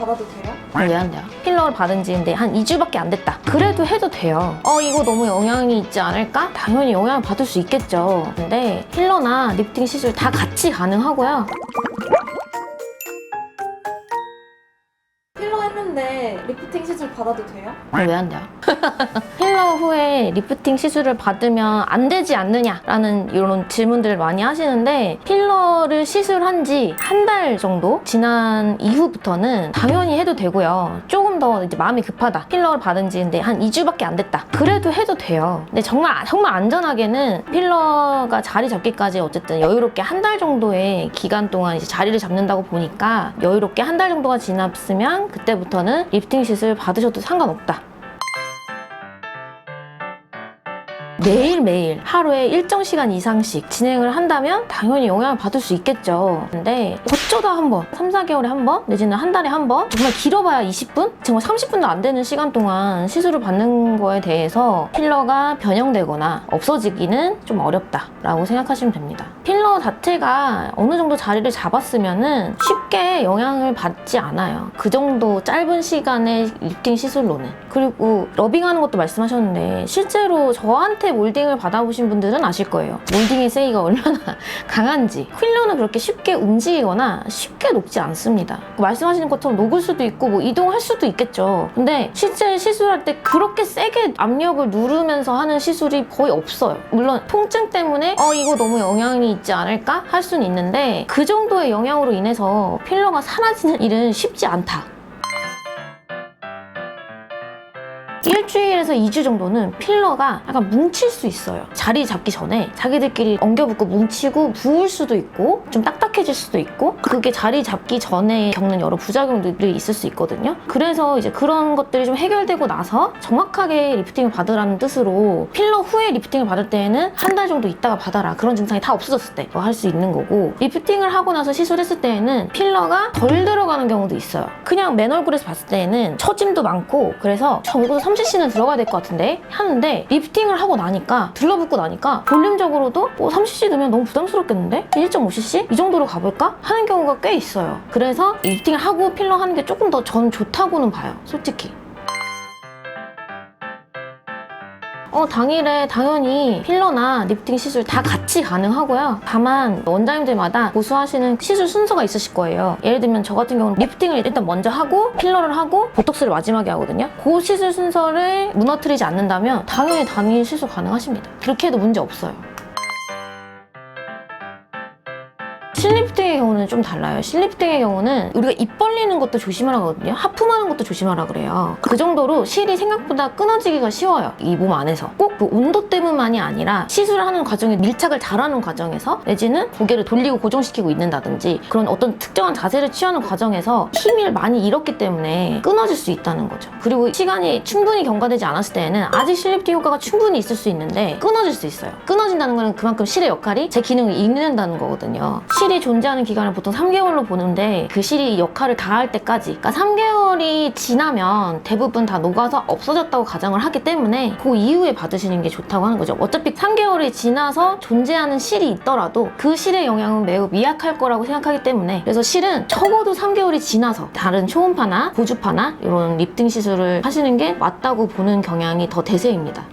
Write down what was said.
받아도 돼요? 왜 안 돼요? 필러를 받은 지 근데 한 2주밖에 안 됐다. 그래도 해도 돼요. 이거 너무 영향이 있지 않을까? 당연히 영향을 받을 수 있겠죠. 근데 필러나 리프팅 시술 다 같이 가능하고요. 필러 했는데 리프팅 시술 받아도 돼요? 왜 안 돼요? 필러 후에 리프팅 시술을 받으면 안 되지 않느냐라는 이런 질문들을 많이 하시는데, 필러를 시술한 지 한 달 정도 지난 이후부터는 당연히 해도 되고요. 조금 더 이제 마음이 급하다. 필러를 받은 지 근데 한 2주밖에 안 됐다. 그래도 해도 돼요. 근데 정말 안전하게는 필러가 자리 잡기까지 어쨌든 여유롭게 한 달 정도의 기간 동안 이제 자리를 잡는다고 보니까, 여유롭게 한 달 정도가 지났으면 그때부터는 리프팅 시술 받으셔도 상관없다. 매일매일 하루에 일정 시간 이상씩 진행을 한다면 당연히 영향을 받을 수 있겠죠. 근데 어쩌다 한 번, 3, 4개월에 한 번, 내지는 한 달에 한 번, 정말 길어봐야 20분? 정말 30분도 안 되는 시간 동안 시술을 받는 거에 대해서 필러가 변형되거나 없어지기는 좀 어렵다라고 생각하시면 됩니다. 필러 자체가 어느 정도 자리를 잡았으면은 쉽게 영향을 받지 않아요. 그 정도 짧은 시간의 리프팅 시술로는. 그리고 러빙하는 것도 말씀하셨는데, 실제로 저한테 몰딩을 받아보신 분들은 아실 거예요. 몰딩의 세이가 얼마나 강한지. 필러는 그렇게 쉽게 움직이거나 쉽게 녹지 않습니다. 말씀하시는 것처럼 녹을 수도 있고 뭐 이동할 수도 있겠죠. 근데 실제 시술할 때 그렇게 세게 압력을 누르면서 하는 시술이 거의 없어요. 물론 통증 때문에 이거 너무 영향이 있지 않을까 할 수는 있는데, 그 정도의 영향으로 인해서 필러가 사라지는 일은 쉽지 않다. 일주일에서 2주 정도는 필러가 약간 뭉칠 수 있어요. 자리 잡기 전에 자기들끼리 엉겨붙고 뭉치고 부을 수도 있고 좀 딱딱해질 수도 있고, 그게 자리 잡기 전에 겪는 여러 부작용들이 있을 수 있거든요. 그래서 이제 그런 것들이 좀 해결되고 나서 정확하게 리프팅을 받으라는 뜻으로, 필러 후에 리프팅을 받을 때에는 한 달 정도 있다가 받아라. 그런 증상이 다 없어졌을 때 할 수 있는 거고, 리프팅을 하고 나서 시술했을 때에는 필러가 덜 들어가는 경우도 있어요. 그냥 맨 얼굴에서 봤을 때에는 처짐도 많고, 그래서 적어도 30cc는 들어가야 될 것 같은데 하는데, 리프팅을 하고 나니까, 들러붙고 나니까 볼륨적으로도 30cc 넣으면 너무 부담스럽겠는데? 1.5cc? 이 정도로 가볼까? 하는 경우가 꽤 있어요. 그래서 리프팅을 하고 필러 하는 게 조금 더 전 좋다고는 봐요, 솔직히. 당일에 당연히 필러나 리프팅 시술 다 같이 가능하고요. 다만 원장님들마다 고수하시는 시술 순서가 있으실 거예요. 예를 들면 저 같은 경우는 리프팅을 일단 먼저 하고 필러를 하고 보톡스를 마지막에 하거든요. 그 시술 순서를 무너뜨리지 않는다면 당연히 당일 시술 가능하십니다. 그렇게 해도 문제 없어요. 실리프팅의 경우는 좀 달라요. 실리프팅의 경우는 우리가 입 벌리는 것도 조심하라 하거든요. 하품하는 것도 조심하라 그래요. 그 정도로 실이 생각보다 끊어지기가 쉬워요. 이 몸 안에서. 꼭 그 온도 때문만이 아니라 시술을 하는 과정에 밀착을 잘하는 과정에서, 내지는 고개를 돌리고 고정시키고 있는다든지 그런 어떤 특정한 자세를 취하는 과정에서 힘을 많이 잃었기 때문에 끊어질 수 있다는 거죠. 그리고 시간이 충분히 경과되지 않았을 때에는 아직 실리프팅 효과가 충분히 있을 수 있는데 끊어질 수 있어요. 끊어진다는 거는 그만큼 실의 역할이 제 기능을 잃는다는 거거든요. 실이 존재하는 기간을 보통 3개월로 보는데, 그 실이 역할을 다할 때까지, 그러니까 3개월이 지나면 대부분 다 녹아서 없어졌다고 가정을 하기 때문에 그 이후에 받으시는 게 좋다고 하는 거죠. 어차피 3개월이 지나서 존재하는 실이 있더라도 그 실의 영향은 매우 미약할 거라고 생각하기 때문에, 그래서 실은 적어도 3개월이 지나서 다른 초음파나 고주파나 이런 리프팅 시술을 하시는 게 맞다고 보는 경향이 더 대세입니다.